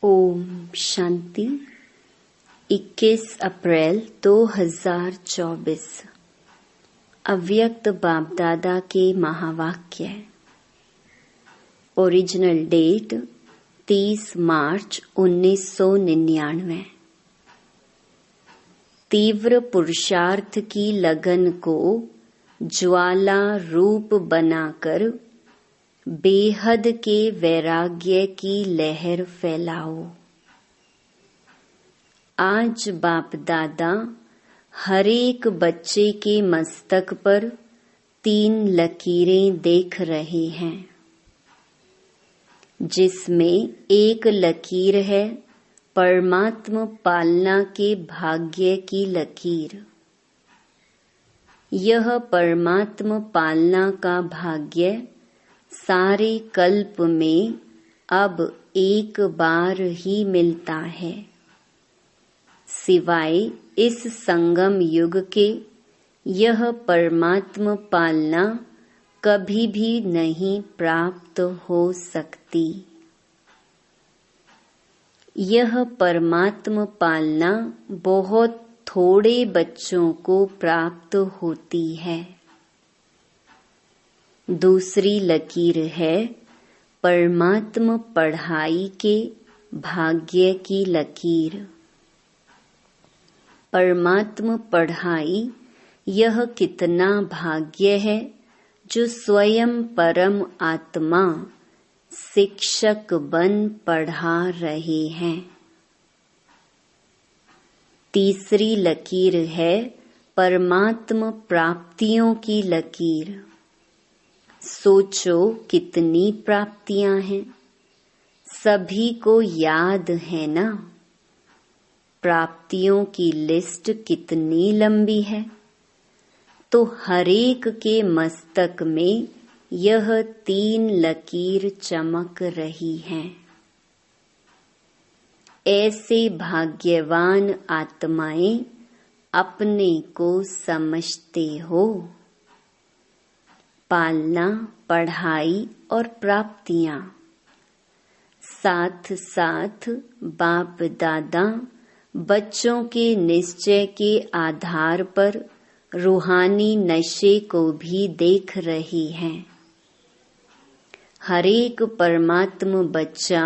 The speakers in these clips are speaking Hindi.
ओम शांति। 21 अप्रैल 2024 अव्यक्त बाप दादा के महावाक्य। ओरिजिनल डेट 30 मार्च 1999। तीव्र पुरुषार्थ की लगन को ज्वाला रूप बनाकर बेहद के वैराग्य की लहर फैलाओ। आज बाप दादा हर एक बच्चे के मस्तक पर 3 लकीरें देख रहे हैं, जिसमें एक लकीर है परमात्म पालना के भाग्य की लकीर। यह परमात्म पालना का भाग्य सारे कल्प में अब एक बार ही मिलता है, सिवाय इस संगम युग के। यह परमात्म पालना कभी भी नहीं प्राप्त हो सकती। यह परमात्म पालना बहुत थोड़े बच्चों को प्राप्त होती है। दूसरी लकीर है परमात्म पढ़ाई के भाग्य की लकीर। परमात्म पढ़ाई यह कितना भाग्य है जो स्वयं परम आत्मा शिक्षक बन पढ़ा रहे हैं। तीसरी लकीर है परमात्म प्राप्तियों की लकीर। सोचो कितनी प्राप्तियां हैं, सभी को याद है ना? प्राप्तियों की लिस्ट कितनी लंबी है। तो हरेक के मस्तक में यह 3 लकीर चमक रही हैं। ऐसे भाग्यवान आत्माएं अपने को समझते हो। पालना, पढ़ाई और प्राप्तियां, साथ साथ बाप दादा बच्चों के निश्चय के आधार पर रूहानी नशे को भी देख रही हैं। हरेक परमात्म बच्चा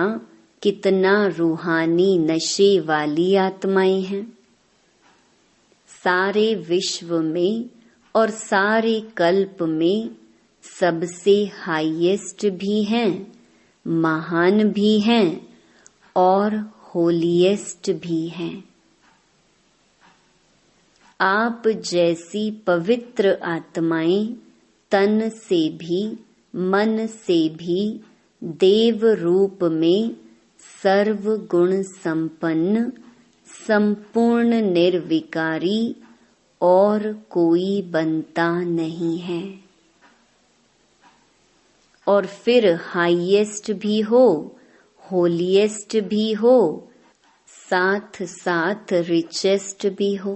कितना रूहानी नशे वाली आत्माएं हैं। सारे विश्व में और सारे कल्प में सबसे हाईएस्ट भी हैं, महान भी हैं और होलीएस्ट भी हैं। आप जैसी पवित्र आत्माएं तन से भी मन से भी देव रूप में सर्व गुण संपन्न, संपूर्ण निर्विकारी और कोई बनता नहीं है। और फिर हाईएस्ट भी हो, होलीएस्ट भी हो, साथ साथ रिचेस्ट भी हो।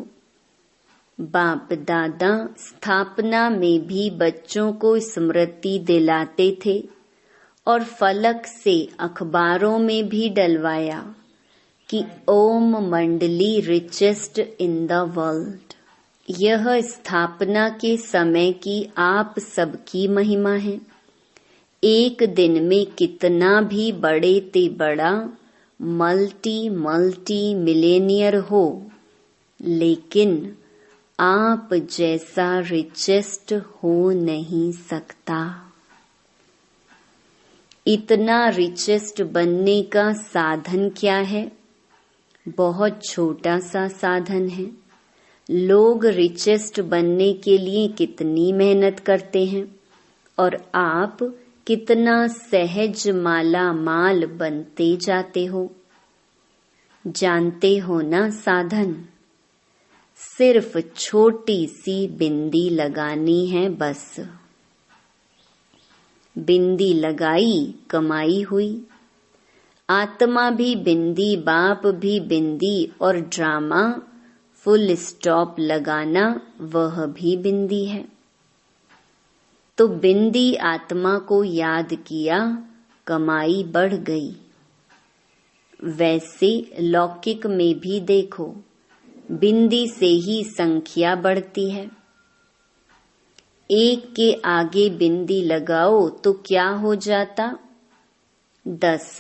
बाप दादा स्थापना में भी बच्चों को स्मृति दिलाते थे और फलक से अखबारों में भी डलवाया कि ओम मंडली रिचेस्ट इन द वर्ल्ड। यह स्थापना के समय की आप सबकी महिमा है। एक दिन में कितना भी बड़े ते बड़ा मल्टी मिलेनियर हो, लेकिन आप जैसा रिचेस्ट हो नहीं सकता। इतना रिचेस्ट बनने का साधन क्या है? बहुत छोटा सा साधन है। लोग रिचेस्ट बनने के लिए कितनी मेहनत करते हैं और आप कितना सहज माला माल बनते जाते हो। जानते हो ना साधन? सिर्फ छोटी सी बिंदी लगानी है बस। बिंदी लगाई, कमाई हुई। आत्मा भी बिंदी, बाप भी बिंदी और ड्रामा फुल स्टॉप लगाना वह भी बिंदी है। तो बिंदी आत्मा को याद किया, कमाई बढ़ गई। वैसे लौकिक में भी देखो, बिंदी से ही संख्या बढ़ती है। एक के आगे बिंदी लगाओ तो क्या हो जाता? 10।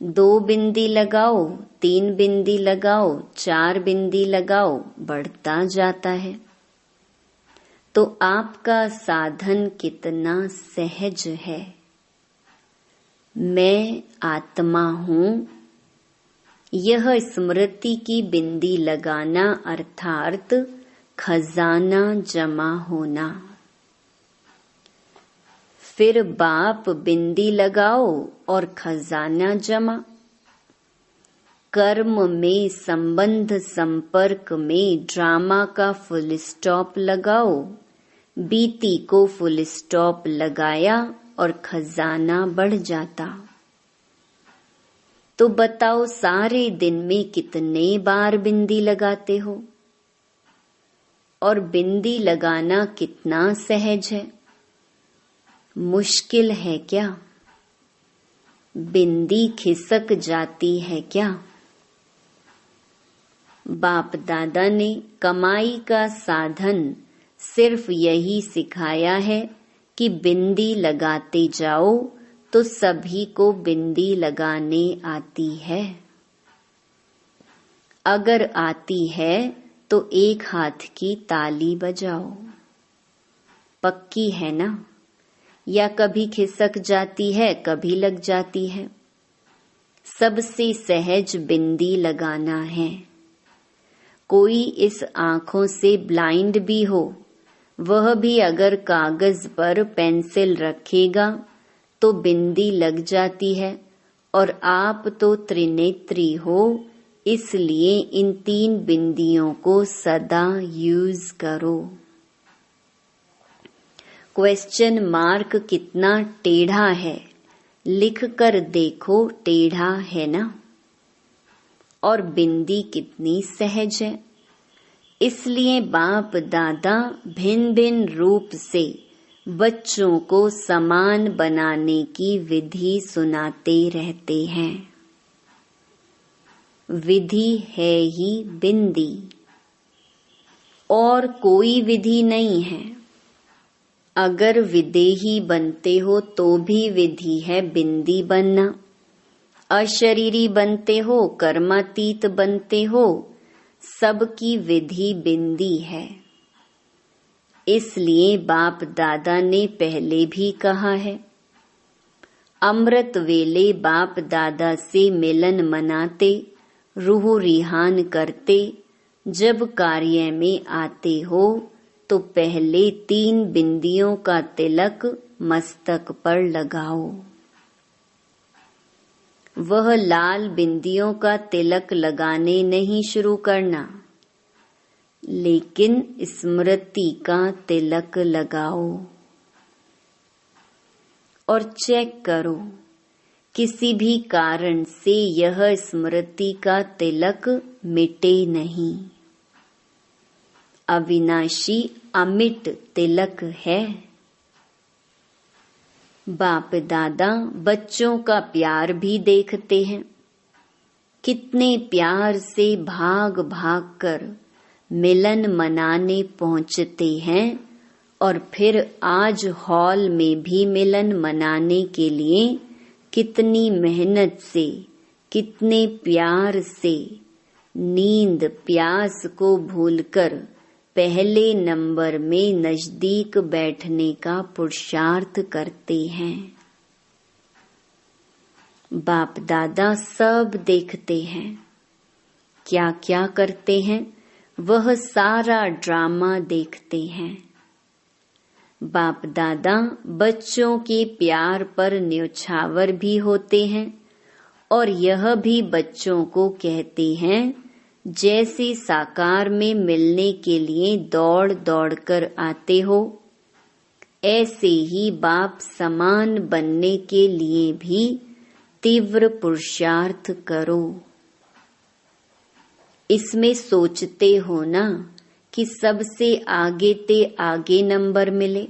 2 बिंदी लगाओ, 3 बिंदी लगाओ, 4 बिंदी लगाओ, बढ़ता जाता है। तो आपका साधन कितना सहज है। मैं आत्मा हूँ, यह स्मृति की बिंदी लगाना अर्थात खजाना जमा होना। फिर बाप बिंदी लगाओ और खजाना जमा। कर्म में संबंध संपर्क में ड्रामा का फुल स्टॉप लगाओ, बीती को फुल स्टॉप लगाया और खजाना बढ़ जाता। तो बताओ सारे दिन में कितने बार बिंदी लगाते हो? और बिंदी लगाना कितना सहज है? मुश्किल है क्या? बिंदी खिसक जाती है क्या? बाप दादा ने कमाई का साधन सिर्फ यही सिखाया है कि बिंदी लगाते जाओ तो सभी को बिंदी लगाने आती है। अगर आती है तो एक हाथ की ताली बजाओ। पक्की है ना? या कभी खिसक जाती है, कभी लग जाती है। सबसे सहज बिंदी लगाना है। कोई इस आंखों से ब्लाइंड भी हो, वह भी अगर कागज पर पेंसिल रखेगा तो बिंदी लग जाती है। और आप तो त्रिनेत्री हो, इसलिए इन 3 बिंदियों को सदा यूज करो। क्वेश्चन मार्क कितना टेढ़ा है, लिख कर देखो, टेढ़ा है ना? और बिंदी कितनी सहज है। इसलिए बाप दादा भिन्न भिन्न रूप से बच्चों को समान बनाने की विधि सुनाते रहते हैं। विधि है ही बिंदी, और कोई विधि नहीं है। अगर विदेही बनते हो तो भी विधि है बिंदी बनना। अशरीरी बनते हो, कर्मातीत बनते हो, सबकी विधि बिंदी है। इसलिए बाप दादा ने पहले भी कहा है, अमृत वेले बाप दादा से मिलन मनाते, रूह रिहान करते, जब कार्य में आते हो तो पहले 3 बिंदियों का तिलक मस्तक पर लगाओ। वह लाल बिंदियों का तिलक लगाने नहीं शुरू करना, लेकिन स्मृति का तिलक लगाओ। और चेक करो, किसी भी कारण से यह स्मृति का तिलक मिटे नहीं। अविनाशी अमिट तिलक है। बाप दादा बच्चों का प्यार भी देखते हैं। कितने प्यार से भाग भाग कर मिलन मनाने पहुंचते हैं, और फिर आज हॉल में भी मिलन मनाने के लिए कितनी मेहनत से, कितने प्यार से, नींद प्यास को भूलकर पहले नंबर में नजदीक बैठने का पुरुषार्थ करते हैं। बाप दादा सब देखते हैं। क्या क्या करते हैं, वह सारा ड्रामा देखते हैं। बाप दादा बच्चों के प्यार पर न्योछावर भी होते हैं, और यह भी बच्चों को कहते हैं, जैसे साकार में मिलने के लिए दौड़ दौड़ कर आते हो, ऐसे ही बाप समान बनने के लिए भी तीव्र पुरुषार्थ करो। इसमें सोचते हो ना कि सबसे आगे ते आगे नंबर मिले।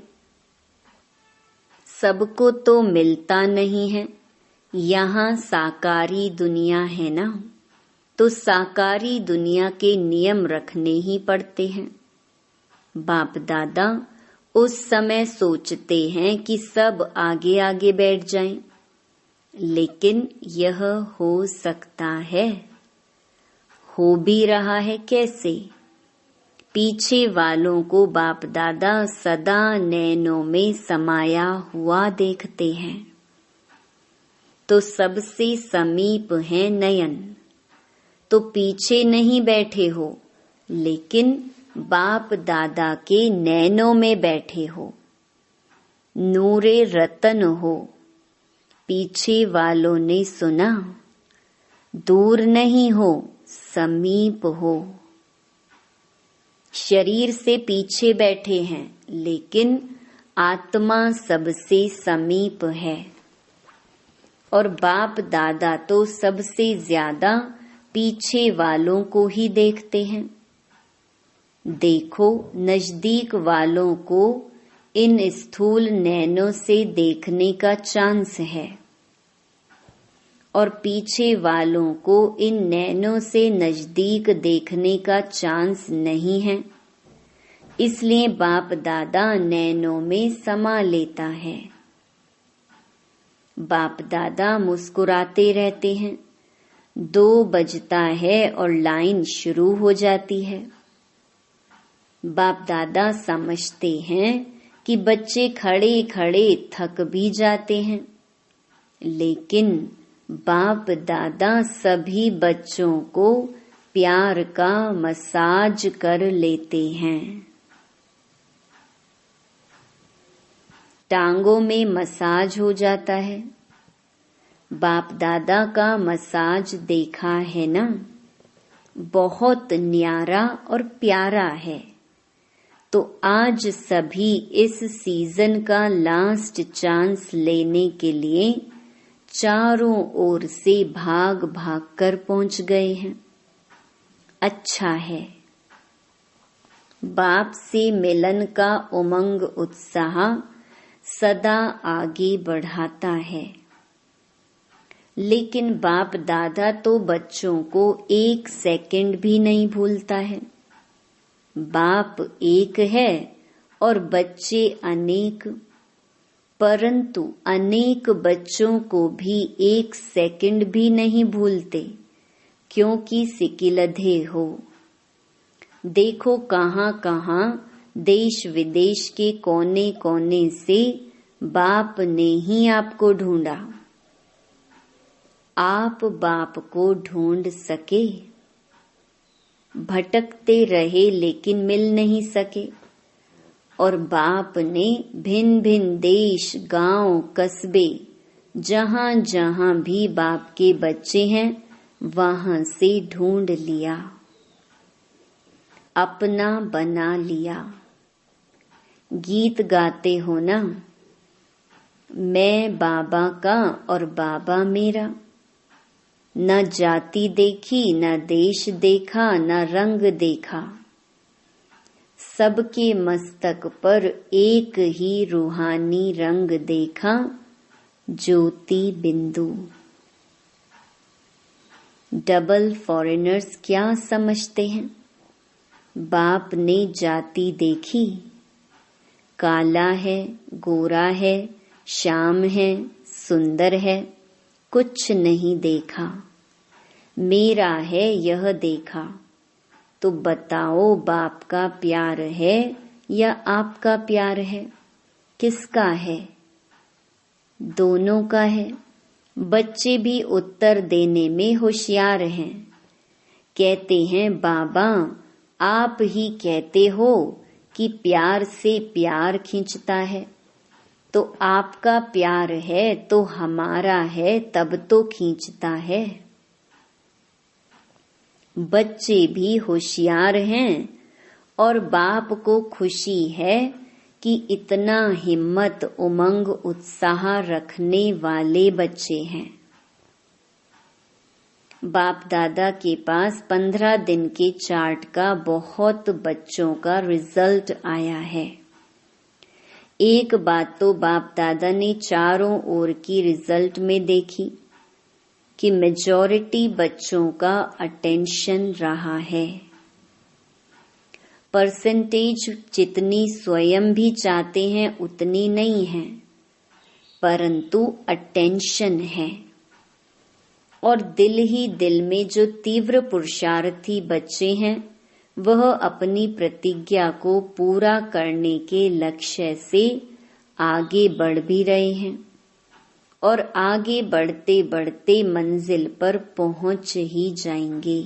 सबको तो मिलता नहीं है, यहाँ साकारी दुनिया है ना, तो साकारी दुनिया के नियम रखने ही पड़ते हैं। बाप दादा उस समय सोचते हैं कि सब आगे आगे बैठ जाएं, लेकिन यह हो सकता है, हो भी रहा है कैसे? पीछे वालों को बाप दादा सदा नैनों में समाया हुआ देखते हैं, तो सबसे समीप है नयन। तो पीछे नहीं बैठे हो, लेकिन बाप दादा के नैनों में बैठे हो, नूरे रतन हो। पीछे वालों ने सुना, दूर नहीं हो, समीप हो। शरीर से पीछे बैठे हैं, लेकिन आत्मा सबसे समीप है। और बाप दादा तो सबसे ज्यादा पीछे वालों को ही देखते हैं। देखो, नजदीक वालों को इन स्थूल नैनों से देखने का चांस है, और पीछे वालों को इन नैनों से नजदीक देखने का चांस नहीं है। इसलिए बाप दादा नैनों में समा लेता है। बाप दादा मुस्कुराते रहते हैं। 2 बजता है और लाइन शुरू हो जाती है। बाप दादा समझते हैं कि बच्चे खड़े खड़े थक भी जाते हैं, लेकिन बाप दादा सभी बच्चों को प्यार का मसाज कर लेते हैं। टांगों में मसाज हो जाता है। बाप दादा का मसाज देखा है ना, बहुत न्यारा और प्यारा है। तो आज सभी इस सीजन का लास्ट चांस लेने के लिए चारों ओर से भाग भाग कर पहुंच गए हैं। अच्छा है। बाप से मिलन का उमंग उत्साह सदा आगे बढ़ाता है, लेकिन बाप दादा तो बच्चों को 1 सेकंड भी नहीं भूलता है। बाप एक है और बच्चे अनेक, परंतु अनेक बच्चों को भी 1 सेकंड भी नहीं भूलते, क्योंकि सिकिलधे हो। देखो कहाँ कहाँ देश विदेश के कोने कोने से बाप ने ही आपको ढूंढा। आप बाप को ढूंढ सके? भटकते रहे लेकिन मिल नहीं सके, और बाप ने भिन्न भिन्न देश, गांव, कस्बे, जहां जहां भी बाप के बच्चे हैं वहां से ढूंढ लिया, अपना बना लिया। गीत गाते हो ना, मैं बाबा का और बाबा मेरा। न जाति देखी, न देश देखा, न रंग देखा, सबके मस्तक पर एक ही रूहानी रंग देखा, ज्योति बिंदु। डबल फॉरेनर्स क्या समझते हैं? बाप ने जाति देखी, काला है, गोरा है, श्याम है, सुंदर है, कुछ नहीं देखा। मेरा है यह देखा। तो बताओ, बाप का प्यार है या आपका प्यार है? किसका है? दोनों का है। बच्चे भी उत्तर देने में होशियार हैं। कहते हैं, बाबा आप ही कहते हो कि प्यार से प्यार खींचता है, तो आपका प्यार है तो हमारा है, तब तो खींचता है। बच्चे भी होशियार हैं और बाप को खुशी है कि इतना हिम्मत, उमंग, उत्साह रखने वाले बच्चे हैं। बाप दादा के पास 15 दिन के चार्ट का बहुत बच्चों का रिजल्ट आया है। एक बात तो बाप दादा ने चारों ओर की रिजल्ट में देखी, कि मेजॉरिटी बच्चों का अटेंशन रहा है। परसेंटेज जितनी स्वयं भी चाहते हैं उतनी नहीं है, परंतु अटेंशन है। और दिल ही दिल में जो तीव्र पुरुषार्थी बच्चे हैं, वह अपनी प्रतिज्ञा को पूरा करने के लक्ष्य से आगे बढ़ भी रहे हैं और आगे बढ़ते बढ़ते मंजिल पर पहुंच ही जाएंगे।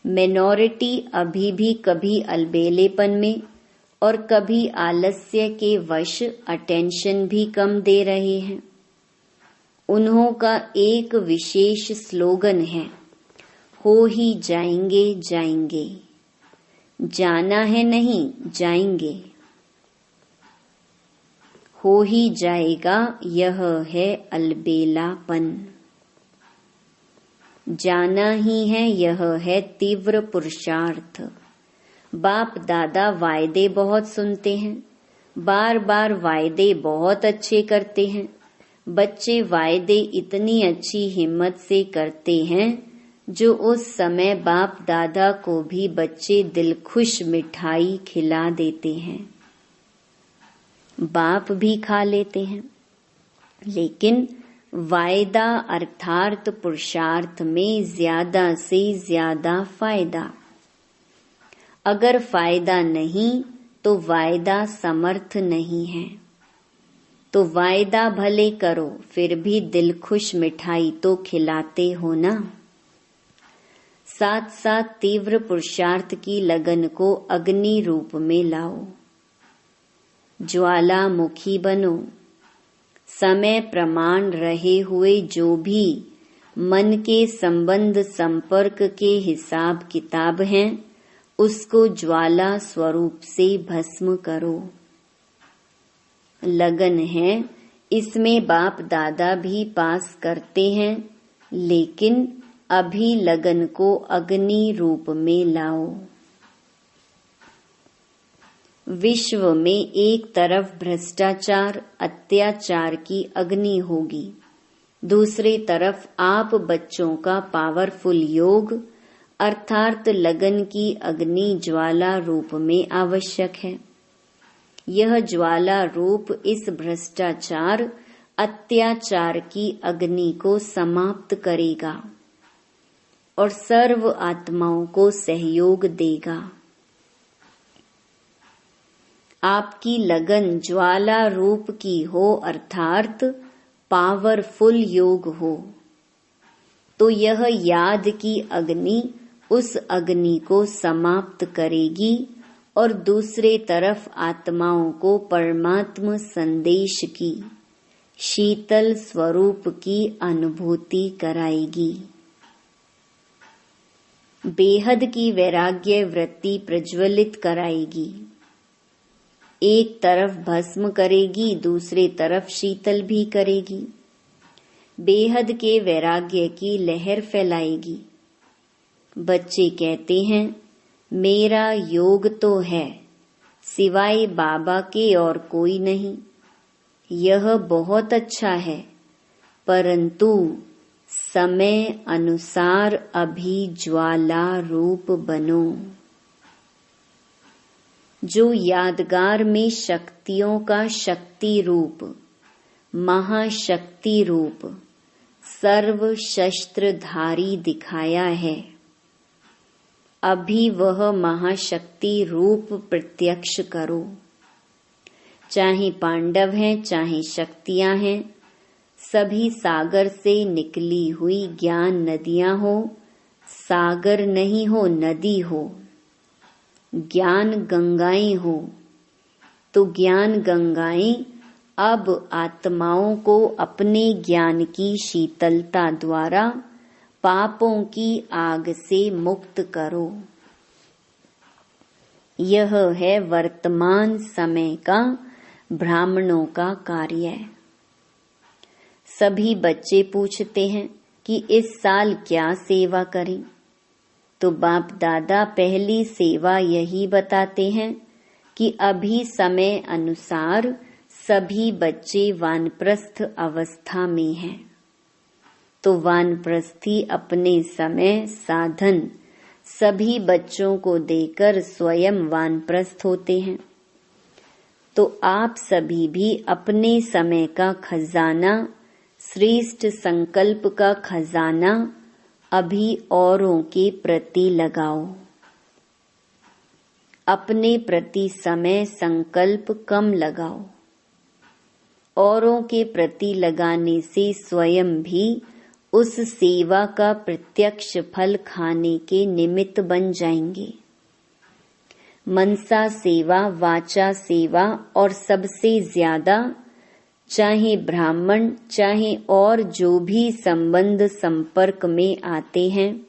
मिनॉरिटी अभी भी कभी अलबेलेपन में और कभी आलस्य के वश अटेंशन भी कम दे रहे हैं। उन्हों का एक विशेष स्लोगन है, हो ही जाएंगे जाएंगे, जाना है नहीं जाएंगे। हो ही जाएगा, यह है अलबेलापन। जाना ही है, यह है तीव्र पुरुषार्थ। बाप दादा वायदे बहुत सुनते हैं, बार बार वायदे बहुत अच्छे करते हैं। बच्चे वायदे इतनी अच्छी हिम्मत से करते हैं जो उस समय बाप दादा को भी बच्चे दिलखुश मिठाई खिला देते हैं। बाप भी खा लेते हैं, लेकिन वायदा अर्थात पुरुषार्थ में ज्यादा से ज्यादा फायदा। अगर फायदा नहीं तो वायदा समर्थ नहीं है। तो वायदा भले करो, फिर भी दिल खुश मिठाई तो खिलाते हो ना। साथ साथ तीव्र पुरुषार्थ की लगन को अग्नि रूप में लाओ, ज्वालामुखी बनो। समय प्रमाण रहे हुए जो भी मन के संबंध संपर्क के हिसाब किताब हैं, उसको ज्वाला स्वरूप से भस्म करो। लगन है, इसमें बाप दादा भी पास करते हैं, लेकिन अभी लगन को अग्नि रूप में लाओ। विश्व में एक तरफ भ्रष्टाचार अत्याचार की अग्नि होगी, दूसरी तरफ आप बच्चों का पावरफुल योग अर्थात लगन की अग्नि ज्वाला रूप में आवश्यक है। यह ज्वाला रूप इस भ्रष्टाचार अत्याचार की अग्नि को समाप्त करेगा और सर्व आत्माओं को सहयोग देगा। आपकी लगन ज्वाला रूप की हो अर्थात पावरफुल योग हो, तो यह याद की अग्नि उस अग्नि को समाप्त करेगी और दूसरे तरफ आत्माओं को परमात्म संदेश की शीतल स्वरूप की अनुभूति कराएगी। बेहद की वैराग्य वृत्ति प्रज्वलित कराएगी। एक तरफ भस्म करेगी, दूसरी तरफ शीतल भी करेगी। बेहद के वैराग्य की लहर फैलाएगी। बच्चे कहते हैं, मेरा योग तो है, सिवाय बाबा के और कोई नहीं। यह बहुत अच्छा है, परंतु समय अनुसार अभी ज्वाला रूप बनो। जो यादगार में शक्तियों का शक्ति रूप, महाशक्ति रूप, सर्व शस्त्रधारी दिखाया है, अभी वह महाशक्ति रूप प्रत्यक्ष करो। चाहे पांडव हैं, चाहे शक्तियां हैं, सभी सागर से निकली हुई ज्ञान नदियां हो। सागर नहीं हो, नदी हो। ज्ञान गंगाएं हो, तो ज्ञान गंगाएं अब आत्माओं को अपने ज्ञान की शीतलता द्वारा पापों की आग से मुक्त करो। यह है वर्तमान समय का ब्राह्मणों का कार्य। सभी बच्चे पूछते हैं कि इस साल क्या सेवा करें, तो बाप दादा पहली सेवा यही बताते हैं कि अभी समय अनुसार सभी बच्चे वानप्रस्थ अवस्था में हैं। तो वानप्रस्थी अपने समय साधन सभी बच्चों को देकर स्वयं वानप्रस्थ होते हैं। तो आप सभी भी अपने समय का खजाना, श्रेष्ठ संकल्प का खजाना अभी औरों के प्रति लगाओ। अपने प्रति समय संकल्प कम लगाओ। औरों के प्रति लगाने से स्वयं भी उस सेवा का प्रत्यक्ष फल खाने के निमित्त बन जाएंगे। मनसा सेवा, वाचा सेवा और सबसे ज्यादा चाहे ब्राह्मण चाहे और जो भी संबंध संपर्क में आते हैं,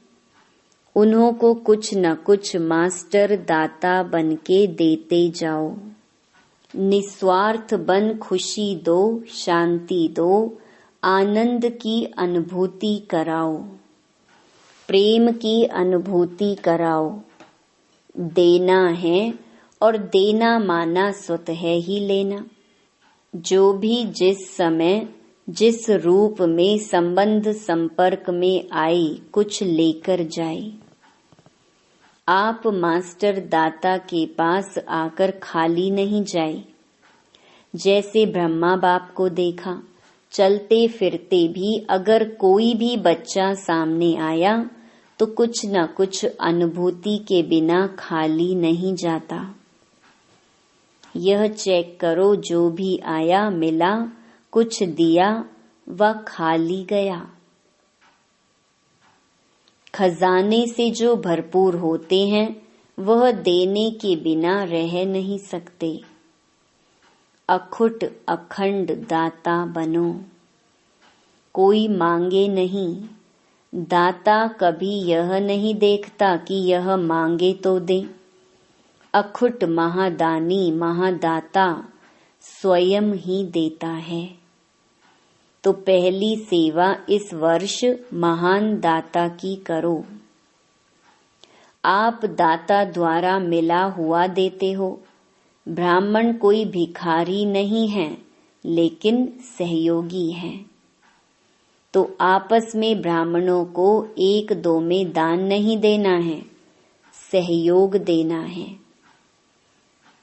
उन्हों को कुछ न कुछ मास्टर दाता बन के देते जाओ। निस्वार्थ बन खुशी दो, शांति दो, आनंद की अनुभूति कराओ, प्रेम की अनुभूति कराओ। देना है और देना माना स्वतः ही लेना। जो भी जिस समय जिस रूप में संबंध संपर्क में आई कुछ लेकर जाए। आप मास्टर दाता के पास आकर खाली नहीं जाए। जैसे ब्रह्मा बाप को देखा, चलते फिरते भी अगर कोई भी बच्चा सामने आया तो कुछ न कुछ अनुभूति के बिना खाली नहीं जाता। यह चेक करो, जो भी आया मिला, कुछ दिया व खाली गया। खजाने से जो भरपूर होते हैं वह देने के बिना रह नहीं सकते। अखुट अखंड दाता बनो। कोई मांगे नहीं। दाता कभी यह नहीं देखता कि यह मांगे तो दे। अखुट महादानी महादाता स्वयं ही देता है। तो पहली सेवा इस वर्ष महान दाता की करो। आप दाता द्वारा मिला हुआ देते हो। ब्राह्मण कोई भिखारी नहीं है, लेकिन सहयोगी है। तो आपस में ब्राह्मणों को एक दो में दान नहीं देना है, सहयोग देना है।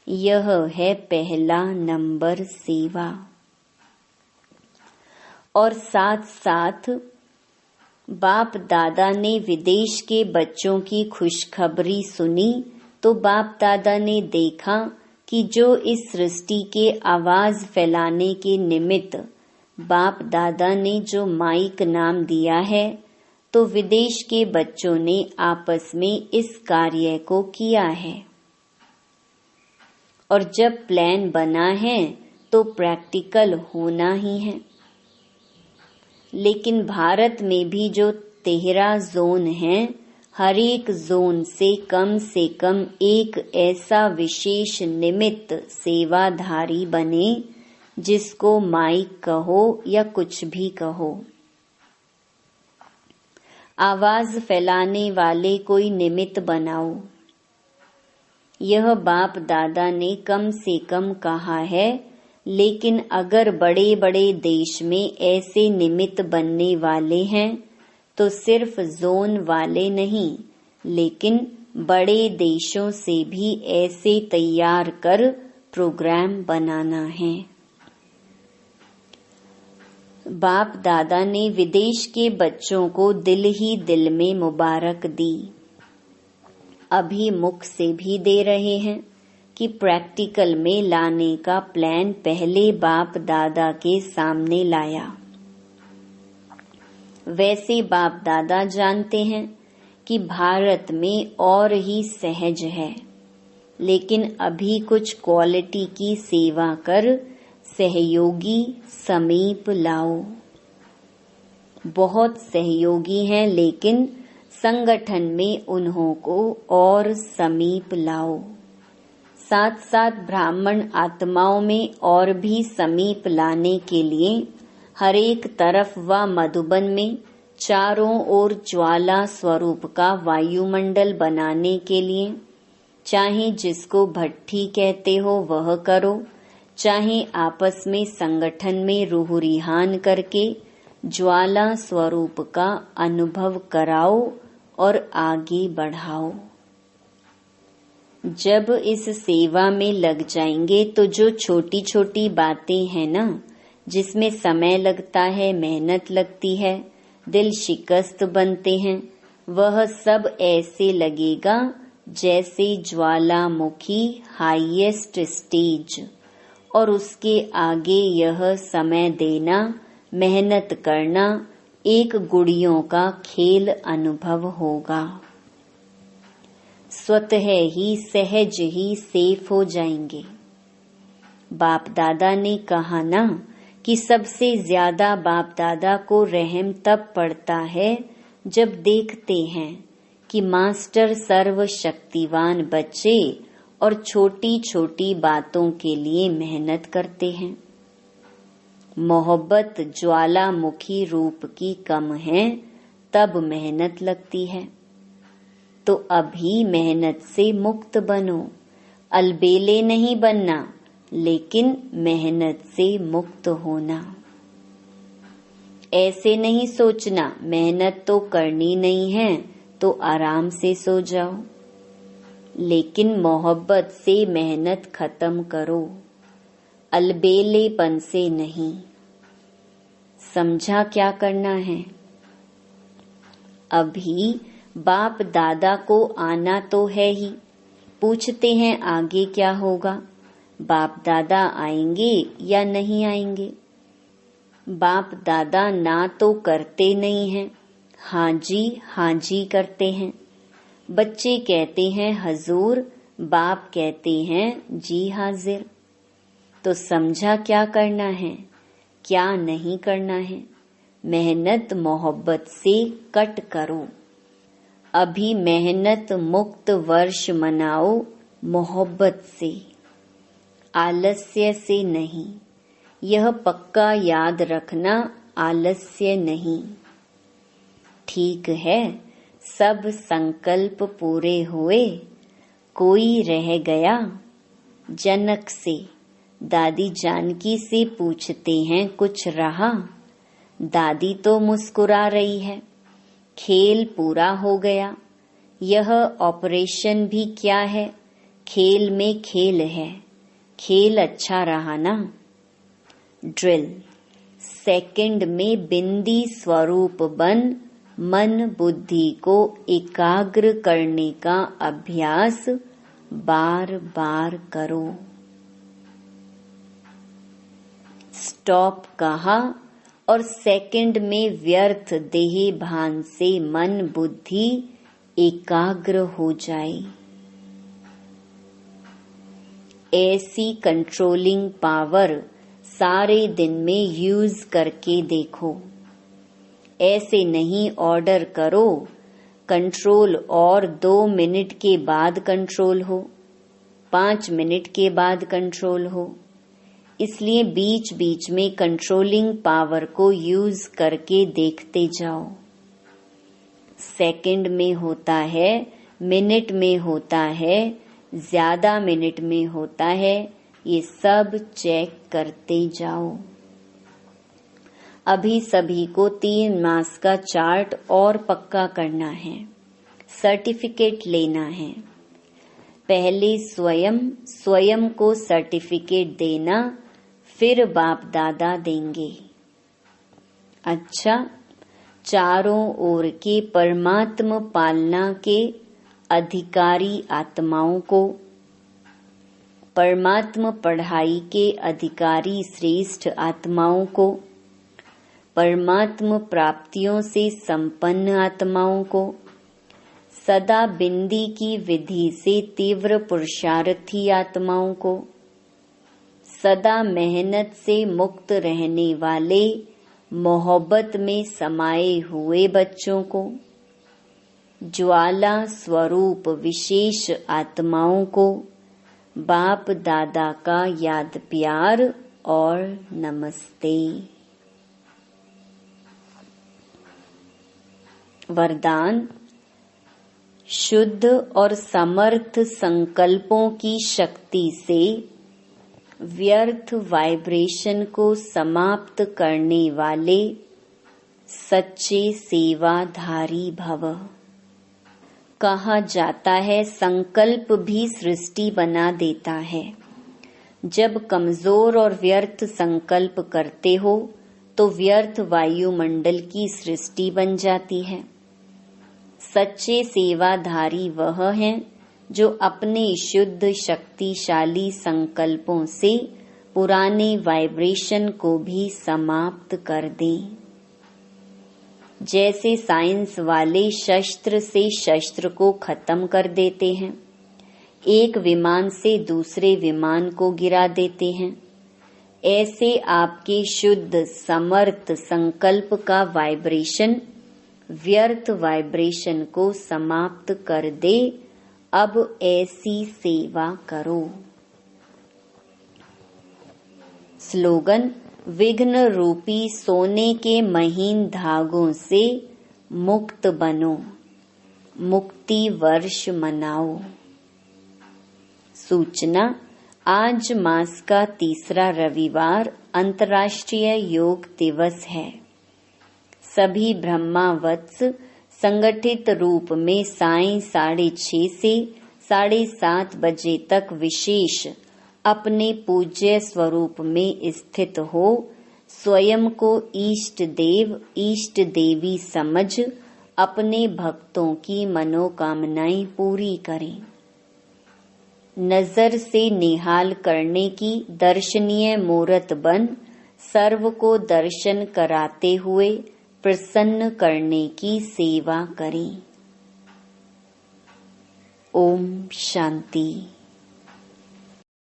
यह है पहला नंबर सेवा। और साथ साथ बाप दादा ने विदेश के बच्चों की खुशखबरी सुनी तो बाप दादा ने देखा कि जो इस सृष्टि के आवाज फैलाने के निमित्त बाप दादा ने जो माइक नाम दिया है, तो विदेश के बच्चों ने आपस में इस कार्य को किया है। और जब प्लान बना है तो प्रैक्टिकल होना ही है। लेकिन भारत में भी जो 13 जोन हैं, हर एक जोन से कम एक ऐसा विशेष निमित्त सेवाधारी बने, जिसको माइक कहो या कुछ भी कहो। आवाज फैलाने वाले कोई निमित्त बनाओ। यह बाप दादा ने कम से कम कहा है, लेकिन अगर बड़े बड़े देश में ऐसे निमित्त बनने वाले हैं तो सिर्फ जोन वाले नहीं, लेकिन बड़े देशों से भी ऐसे तैयार कर प्रोग्राम बनाना है। बाप दादा ने विदेश के बच्चों को दिल ही दिल में मुबारक दी। अभी मुख से भी दे रहे हैं कि प्रैक्टिकल में लाने का प्लान पहले बाप दादा के सामने लाया। वैसे बाप दादा जानते हैं कि भारत में और ही सहज है, लेकिन अभी कुछ क्वालिटी की सेवा कर सहयोगी समीप लाओ। बहुत सहयोगी हैं, लेकिन संगठन में उन्हों को और समीप लाओ। साथ साथ ब्राह्मण आत्माओं में और भी समीप लाने के लिए हर एक तरफ व मधुबन में चारों ओर ज्वाला स्वरूप का वायुमंडल बनाने के लिए, चाहे जिसको भट्ठी कहते हो वह करो, चाहे आपस में संगठन में रूह रिहान करके ज्वाला स्वरूप का अनुभव कराओ और आगे बढ़ाओ। जब इस सेवा में लग जाएंगे तो जो छोटी छोटी बातें हैं ना, जिसमें समय लगता है, मेहनत लगती है, दिल शिकस्त बनते हैं, वह सब ऐसे लगेगा जैसे ज्वालामुखी हाईएस्ट स्टेज, और उसके आगे यह समय देना, मेहनत करना एक गुड़ियों का खेल अनुभव होगा। स्वतः ही सहज ही सेफ हो जाएंगे। बाप दादा ने कहा ना कि सबसे ज्यादा बाप दादा को रहम तब पड़ता है जब देखते हैं कि मास्टर सर्वशक्तिवान बच्चे और छोटी छोटी बातों के लिए मेहनत करते हैं। मोहब्बत ज्वालामुखी रूप की कम है, तब मेहनत लगती है। तो अभी मेहनत से मुक्त बनो, अलबेले नहीं बनना, लेकिन मेहनत से मुक्त होना। ऐसे नहीं सोचना मेहनत तो करनी नहीं है तो आराम से सो जाओ, लेकिन मोहब्बत से मेहनत खत्म करो, अलबेलेपन से नहीं। समझा क्या करना है? अभी बाप दादा को आना तो है ही। पूछते हैं आगे क्या होगा? बाप दादा आएंगे या नहीं आएंगे? बाप दादा ना तो करते नहीं हैं, हाँ जी करते हैं। बच्चे कहते हैं हजूर, बाप कहते हैं जी हाजिर। तो समझा क्या करना है, क्या नहीं करना है? मेहनत मोहब्बत से कट करो। अभी मेहनत मुक्त वर्ष मनाओ, मोहब्बत से, आलस्य से नहीं। यह पक्का याद रखना, आलस्य नहीं। ठीक है, सब संकल्प पूरे हुए, कोई रह गया? जनक से, दादी जानकी से पूछते हैं कुछ रहा? दादी तो मुस्कुरा रही है, खेल पूरा हो गया। यह ऑपरेशन भी क्या है, खेल में खेल है, खेल अच्छा रहा ना। ड्रिल, सेकंड में बिंदी स्वरूप बन मन बुद्धि को एकाग्र करने का अभ्यास बार बार करो। स्टॉप कहा और सेकंड में व्यर्थ देह भान से मन बुद्धि एकाग्र हो जाए। ऐसी कंट्रोलिंग पावर सारे दिन में यूज करके देखो। ऐसे नहीं ऑर्डर करो कंट्रोल और 2 मिनट के बाद कंट्रोल हो, 5 मिनट के बाद कंट्रोल हो। इसलिए बीच बीच में कंट्रोलिंग पावर को यूज करके देखते जाओ। सेकंड में होता है, मिनट में होता है, ज्यादा मिनट में होता है, ये सब चेक करते जाओ। अभी सभी को 3 मास का चार्ट और पक्का करना है, सर्टिफिकेट लेना है। पहले स्वयं को सर्टिफिकेट देना, फिर बाप दादा देंगे। अच्छा, चारों ओर के परमात्म पालना के अधिकारी आत्माओं को, परमात्म पढ़ाई के अधिकारी श्रेष्ठ आत्माओं को, परमात्म प्राप्तियों से संपन्न आत्माओं को, सदा बिंदी की विधि से तीव्र पुरुषार्थी आत्माओं को, सदा मेहनत से मुक्त रहने वाले मोहब्बत में समाये हुए बच्चों को, ज्वाला स्वरूप विशेष आत्माओं को बाप दादा का याद प्यार और नमस्ते। वरदान, शुद्ध और समर्थ संकल्पों की शक्ति से व्यर्थ वाइब्रेशन को समाप्त करने वाले सच्चे सेवाधारी भव। कहा जाता है संकल्प भी सृष्टि बना देता है। जब कमजोर और व्यर्थ संकल्प करते हो तो व्यर्थ वायुमंडल की सृष्टि बन जाती है। सच्चे सेवाधारी वह हैं जो अपने शुद्ध शक्तिशाली संकल्पों से पुराने वाइब्रेशन को भी समाप्त कर दें। जैसे साइंस वाले शस्त्र से शस्त्र को खत्म कर देते हैं, एक विमान से दूसरे विमान को गिरा देते हैं, ऐसे आपके शुद्ध समर्थ संकल्प का वाइब्रेशन व्यर्थ वाइब्रेशन को समाप्त कर दे। अब ऐसी सेवा करो। स्लोगन: विघ्न रूपी सोने के महीन धागों से मुक्त बनो, मुक्ति वर्ष मनाओ। सूचना: आज मास का तीसरा रविवार अंतर्राष्ट्रीय योग दिवस है। सभी ब्रह्मावत्स संगठित रूप में सायं 6:30 से 7:30 बजे तक विशेष अपने पूज्य स्वरूप में स्थित हो स्वयं को इष्ट देव इष्ट देवी समझ अपने भक्तों की मनोकामनाएं पूरी करें। नजर से निहाल करने की दर्शनीय मूरत बन सर्व को दर्शन कराते हुए प्रसन्न करने की सेवा करें। ओम शांति।